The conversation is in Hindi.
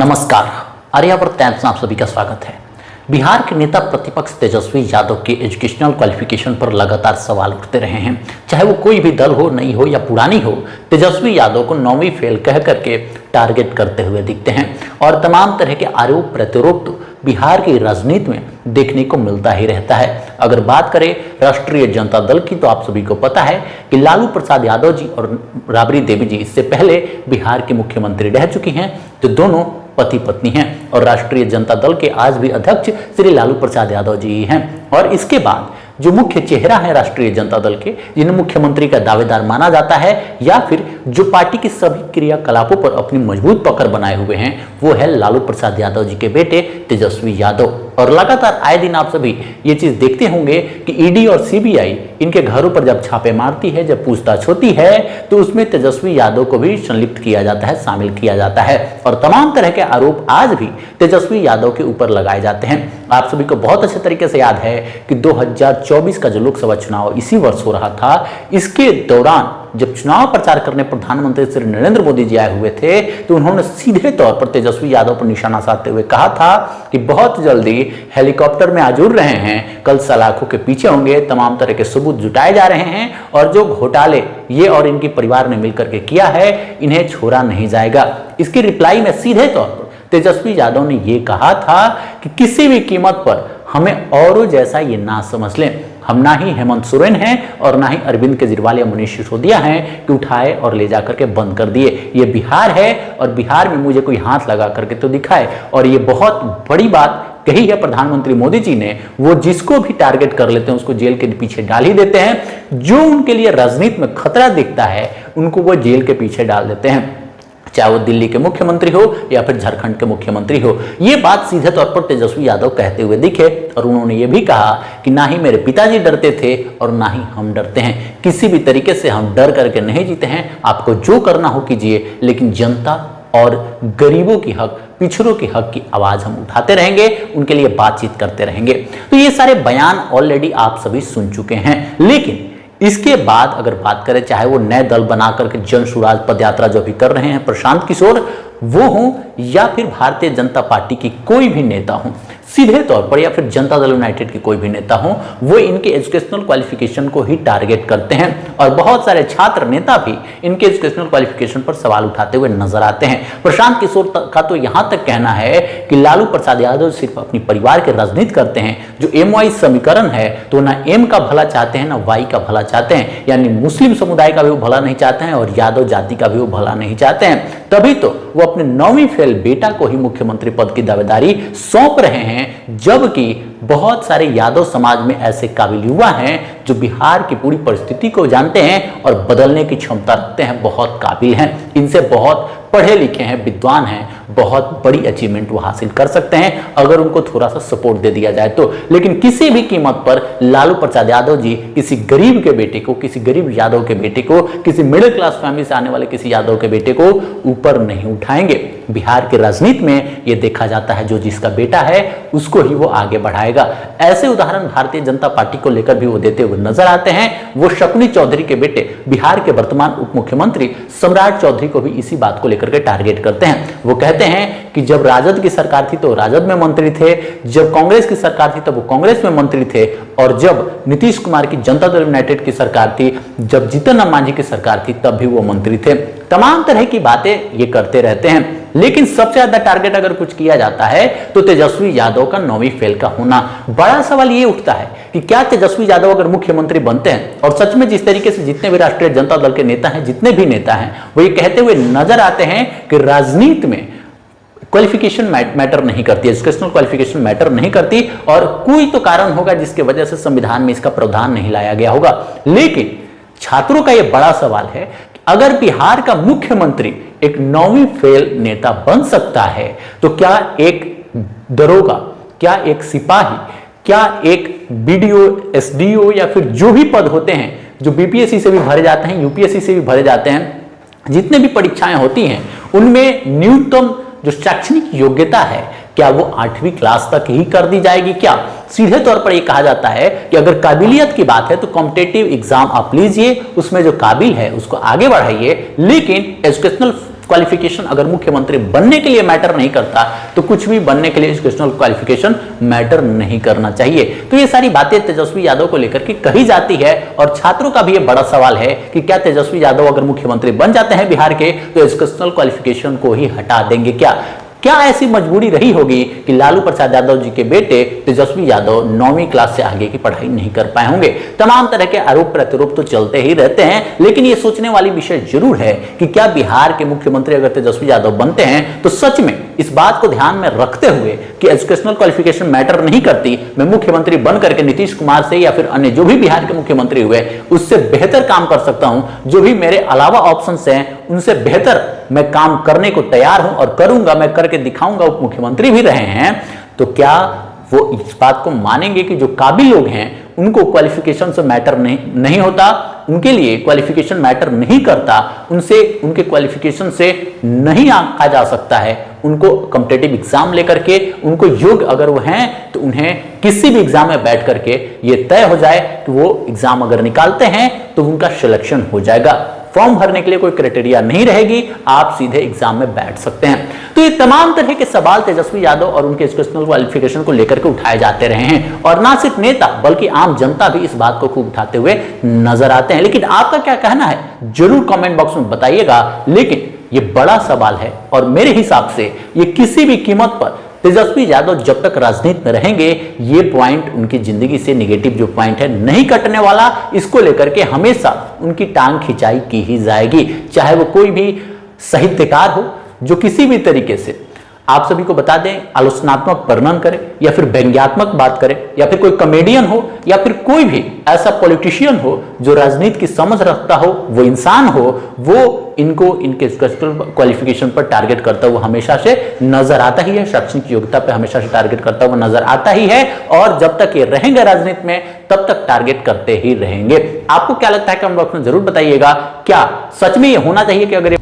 नमस्कार, आर्यावर्त टाइम्स में आप सभी का स्वागत है। बिहार के नेता प्रतिपक्ष तेजस्वी यादव के एजुकेशनल क्वालिफिकेशन पर लगातार सवाल उठते रहे हैं। चाहे वो कोई भी दल हो, नई हो या पुरानी हो, तेजस्वी यादव को 9वीं फेल कह करके टारगेट करते हुए दिखते हैं और तमाम तरह के आरोप प्रत्यारोप तो बिहार की राजनीति में देखने को मिलता ही रहता है। अगर बात करें राष्ट्रीय जनता दल की, तो आप सभी को पता है कि लालू प्रसाद यादव जी और राबड़ी देवी जी इससे पहले बिहार के मुख्यमंत्री रह चुकी हैं, तो दोनों पति पत्नी हैं और राष्ट्रीय जनता दल के आज भी अध्यक्ष श्री लालू प्रसाद यादव जी हैं। और इसके बाद जो मुख्य चेहरा है राष्ट्रीय जनता दल के, जिन्हें मुख्यमंत्री का दावेदार माना जाता है या फिर जो पार्टी की सभी क्रियाकलापों पर अपनी मजबूत पकड़ बनाए हुए हैं, वो है लालू प्रसाद यादव जी के बेटे तेजस्वी यादव। और लगातार आए दिन आप सभी ये चीज देखते होंगे कि ईडी और सीबीआई इनके घरों पर जब छापे मारती है, जब पूछताछ होती है, तो उसमें तेजस्वी यादव को भी संलिप्त किया जाता है, शामिल किया जाता है और तमाम तरह के आरोप आज भी तेजस्वी यादव के ऊपर लगाए जाते हैं। आप सभी को बहुत अच्छे तरीके से याद है कि 2024 का जो लोकसभा चुनाव इसी वर्ष हो रहा था, इसके दौरान जब चुनाव प्रचार करने प्रधानमंत्री श्री नरेंद्र मोदी जी आए हुए थे, तो उन्होंने सीधे तौर पर तेजस्वी यादव पर निशाना साधते हुए कहा था कि बहुत जल्दी हेलीकॉप्टर में आजूर रहे हैं, कल सलाखों के पीछे होंगे, तमाम तरह के सबूत जुटाए जा रहे हैं और जो घोटाले ये और इनके परिवार ने मिलकर के किया है, इन्हें छोड़ा नहीं जाएगा। इसकी रिप्लाई में सीधे तौर पर तेजस्वी यादव ने यह कहा था कि किसी भी कीमत पर हमें औरों जैसा ये ना समझ लें। हम ना ही हेमंत सोरेन हैं और ना ही अरविंद केजरीवाल या मनीष सिसोदिया हैं कि उठाए और ले जाकर के बंद कर दिए। ये बिहार है और बिहार में मुझे कोई हाथ लगा करके तो दिखाए। और ये बहुत बड़ी बात कही है प्रधानमंत्री मोदी जी ने, वो जिसको भी टारगेट कर लेते हैं उसको जेल के पीछे डाल ही देते हैं। जो उनके लिए राजनीति में खतरा दिखता है, उनको वो जेल के पीछे डाल देते हैं, चाहे वो दिल्ली के मुख्यमंत्री हो या फिर झारखंड के मुख्यमंत्री हो। ये बात सीधे तौर पर तेजस्वी यादव कहते हुए दिखे और उन्होंने ये भी कहा कि ना ही मेरे पिताजी डरते थे और ना ही हम डरते हैं। किसी भी तरीके से हम डर करके नहीं जीते हैं। आपको जो करना हो कीजिए, लेकिन जनता और गरीबों की हक, पिछड़ों की हक की आवाज हम उठाते रहेंगे, उनके लिए बातचीत करते रहेंगे। तो ये सारे बयान ऑलरेडी आप सभी सुन चुके हैं। लेकिन इसके बाद अगर बात करें, चाहे वो नए दल बनाकर के जन सुराज पदयात्रा जो भी कर रहे हैं प्रशांत किशोर वो हो या फिर भारतीय जनता पार्टी की कोई भी नेता हो, सीधे तौर पर या फिर जनता दल यूनाइटेड की कोई भी नेता हो, वो इनके एजुकेशनल क्वालिफिकेशन को ही टारगेट करते हैं और बहुत सारे छात्र नेता भी इनके एजुकेशनल क्वालिफिकेशन पर सवाल उठाते हुए नजर आते हैं। प्रशांत किशोर का तो यहां तक कहना है कि लालू प्रसाद यादव सिर्फ अपनी परिवार के राजनीति करते हैं। जो MY समीकरण है, तो ना M का भला चाहते हैं ना Y का भला चाहते हैं, यानी मुस्लिम समुदाय का भी वो भला नहीं चाहते हैं और यादव जाति का भी वो भला नहीं चाहते हैं। तभी तो वो अपने 9वीं फेल बेटा को ही मुख्यमंत्री पद की दावेदारी सौंप रहे हैं, जबकि बहुत सारे यादव समाज में ऐसे काबिल युवा हैं जो बिहार की पूरी परिस्थिति को जानते हैं और बदलने की क्षमता रखते हैं, बहुत काबिल हैं, इनसे बहुत पढ़े लिखे हैं, विद्वान हैं, बहुत बड़ी अचीवमेंट वो हासिल कर सकते हैं अगर उनको थोड़ा सा सपोर्ट दे दिया जाए तो। लेकिन किसी भी कीमत पर लालू प्रसाद यादव जी किसी गरीब के बेटे को, किसी गरीब यादव के बेटे को, किसी मिडिल क्लास फैमिली से आने वाले किसी यादव के बेटे को ऊपर नहीं उठाएंगे। बिहार की राजनीति में यह देखा जाता है, जो जिसका बेटा है उसको ही वो आगे बढ़ाएगा। ऐसे उदाहरण भारतीय जनता पार्टी को लेकर भी वो देते हुए नजर आते हैं। वो शकुनी चौधरी के बेटे, बिहार के वर्तमान उप मुख्यमंत्री सम्राट चौधरी को भी इसी बात को लेकर के टारगेट करते हैं। वो कहते हैं कि जब राजद की सरकार थी तो राजद में मंत्री थे, जब कांग्रेस की सरकार थी तब वो कांग्रेस में मंत्री थे, और जब नीतीश कुमार की जनता दल यूनाइटेड की सरकार थी, जब जीतन राम मांझी की सरकार थी, तब भी वो मंत्री थे। तमाम तरह की बातें ये करते रहते हैं। लेकिन सबसे ज्यादा टारगेट अगर कुछ किया जाता है तो तेजस्वी यादव का 9वीं फेल का होना। बड़ा सवाल ये उठता है कि क्या तेजस्वी यादव अगर मुख्यमंत्री बनते हैं, और सच में जिस तरीके से जितने भी राष्ट्रीय जनता दल के नेता हैं, जितने भी नेता हैं, वो ये कहते हुए नजर आते हैं कि राजनीति में क्वालिफिकेशन मैटर नहीं करती, एजुकेशनल क्वालिफिकेशन मैटर नहीं करती, और कोई तो कारण होगा जिसकी वजह से संविधान में इसका प्रावधान नहीं लाया गया होगा। लेकिन छात्रों का यह बड़ा सवाल है कि अगर बिहार का मुख्यमंत्री एक 9वीं फेल नेता बन सकता है, तो क्या एक दरोगा, क्या एक सिपाही, क्या एक BDO, SDO या फिर जो भी पद होते हैं जो BPSC से भी भरे जाते हैं, UPSC से भी भरे जाते हैं, जितने भी परीक्षाएं होती हैं, उनमें न्यूनतम जो शैक्षणिक योग्यता है, क्या वो 8वीं क्लास तक ही कर दी जाएगी? क्या सीधे तौर पर यह कहा जाता है कि अगर काबिलियत की बात है तो कॉम्पिटिटिव एग्जाम आप लीजिए, उसमें जो काबिल है उसको आगे बढ़ाइए, लेकिन एजुकेशनल क्वालिफिकेशन अगर मुख्यमंत्री बनने के लिए मैटर नहीं करता तो कुछ भी बनने के लिए एजुकेशनल क्वालिफिकेशन मैटर नहीं करना चाहिए। तो ये सारी बातें तेजस्वी यादव को लेकर के कही जाती है और छात्रों का भी ये बड़ा सवाल है कि क्या तेजस्वी यादव अगर मुख्यमंत्री बन जाते हैं बिहार के तो एजुकेशनल क्वालिफिकेशन को ही हटा देंगे क्या ऐसी मजबूरी रही होगी कि लालू प्रसाद यादव जी के बेटे तेजस्वी यादव 9वीं क्लास से आगे की पढ़ाई नहीं कर पाए होंगे। तमाम तरह के आरोप प्रत्यारोप तो चलते ही रहते हैं, लेकिन यह सोचने वाली विषय जरूर है कि क्या बिहार के मुख्यमंत्री अगर तेजस्वी यादव बनते हैं तो सच में इस बात को ध्यान में रखते हुए कि एजुकेशनल क्वालिफिकेशन मैटर नहीं करती, मैं मुख्यमंत्री बन करके नीतीश कुमार से या फिर अन्य जो भी बिहार के मुख्यमंत्री हुए उससे बेहतर काम कर सकता हूं, जो भी मेरे अलावा ऑप्शंस हैं उनसे बेहतर मैं काम करने को तैयार हूं और करूंगा, मैं करके दिखाऊंगा, उप मुख्यमंत्री भी रहे हैं, तो क्या वो इस बात को मानेंगे कि जो काबिल लोग हैं उनको क्वालिफिकेशन से मैटर नहीं होता, उनके लिए क्वालिफिकेशन मैटर नहीं करता, उनसे उनके क्वालिफिकेशन से नहीं आंका जा सकता है, उनको कॉम्पिटिटिव एग्जाम लेकर के उनको योग्य अगर वो हैं तो उन्हें किसी भी एग्जाम में बैठ करके ये तय हो जाए कि वो एग्जाम अगर निकालते हैं तो उनका सिलेक्शन हो जाएगा, फॉर्म भरने के लिए कोई क्राइटेरिया नहीं रहेगी, आप सीधे एग्जाम में बैठ सकते हैं। तो ये तमाम तरह के सवाल तेजस्वी यादव और उनके एजुकेशनल क्वालिफिकेशन को लेकर के उठाए जाते रहे हैं और ना सिर्फ नेता बल्कि आम जनता भी इस बात को खूब उठाते हुए नजर आते हैं। लेकिन आपका क्या कहना है जरूर कमेंट बॉक्स में बताइएगा। लेकिन ये बड़ा सवाल है और मेरे हिसाब से ये किसी भी कीमत पर तेजस्वी यादव जब तक राजनीति में रहेंगे ये पॉइंट उनकी जिंदगी से नेगेटिव जो पॉइंट है नहीं कटने वाला, इसको लेकर के हमेशा उनकी टांग खिंचाई की ही जाएगी, चाहे वो कोई भी साहित्यकार हो जो किसी भी तरीके से आप सभी को बता दें आलोचनात्मक वर्णन करे या फिर व्यंग्यात्मक बात करे या फिर कोई कॉमेडियन हो या फिर कोई भी ऐसा पॉलिटिशियन हो जो राजनीति की समझ रखता हो, वो इंसान हो, वो इनको इनके क्वालिफिकेशन पर टारगेट करता हुआ हमेशा से नजर आता ही है, शैक्षणिक योग्यता पर हमेशा से टारगेट करता हुआ नजर आता ही है और जब तक ये रहेंगे राजनीति में तब तक टारगेट करते ही रहेंगे। आपको क्या लगता है कमेंट बॉक्स में जरूर बताइएगा, क्या सच में ये होना चाहिए कि अगर